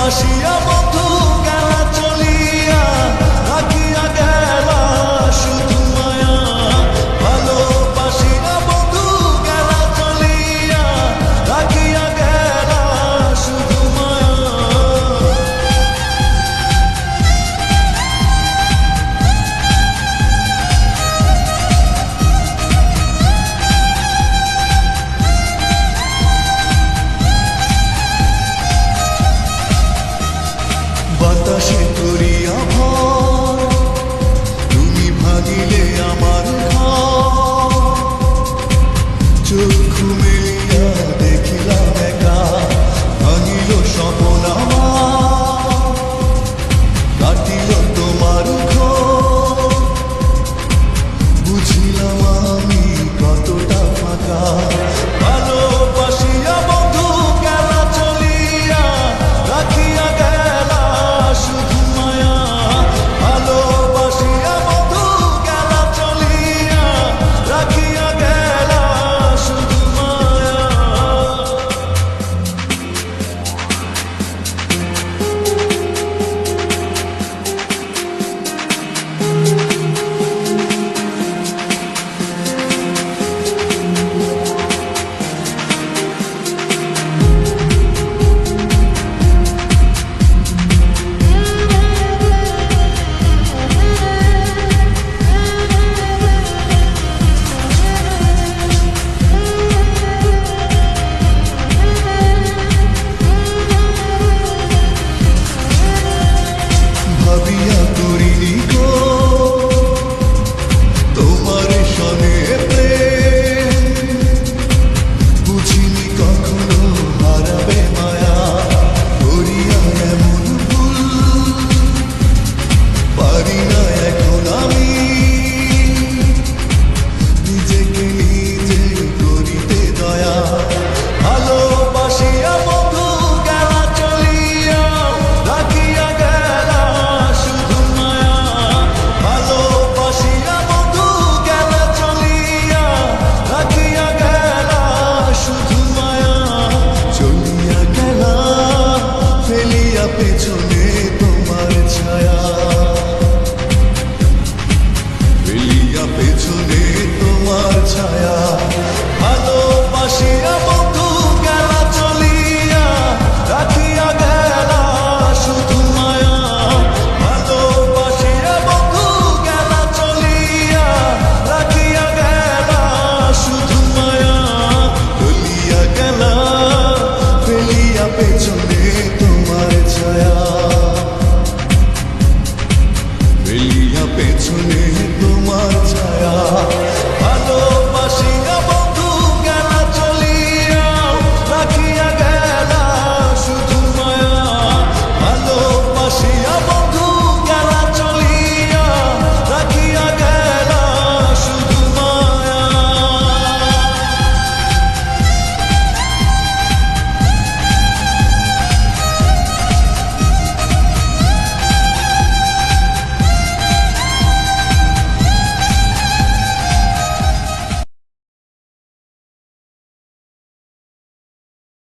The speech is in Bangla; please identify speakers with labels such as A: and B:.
A: ভালোবাসিয়া বন্ধু গেলা চলিয়া, রাখিয়া গেলা শুধু মায়া। ভালোবাসিয়া বন্ধু গেলা চলিয়া, রাখিয়া গেলা শুধু মায়া। বাতাসে করিয়া ভর, তুমি ভাঙিলে আমার ঘর। চক্ষু মেলিয়া দেখিলাম একা, ভাঙিল স্বপন আমার। কাটিল তোমার ঘর, বুঝিলাম আমি কতটা ফাঁকা। ভালোবাসিয়া বন্ধু গেলা চলিয়া, রাখিয়া গেলা শুধু মায়া। ভালোবাসিয়া বন্ধু গেলা চলিয়া, রাখিয়া গেলা শুধু মায়া। ভাবিয়া করিনি গো তোমার সনে প্রেম, বুঝিনি কখনো হারাবে মায়া। করিয়া এমন ভুল পারি না এখন আমি, নিজেকে নিজে করিতে দয়া। ভালোবাসিয়া বন্ধু গেলা চলিয়া, রাখিয়া গেলা শুধু মায়া। ভালোবাসিয়া বন্ধু গেলা চলিয়া, রাখিয়া গেলা শুধু মায়া। চলিয়া গেলা ফেলিয়া পেছনে তোমার ছায়া।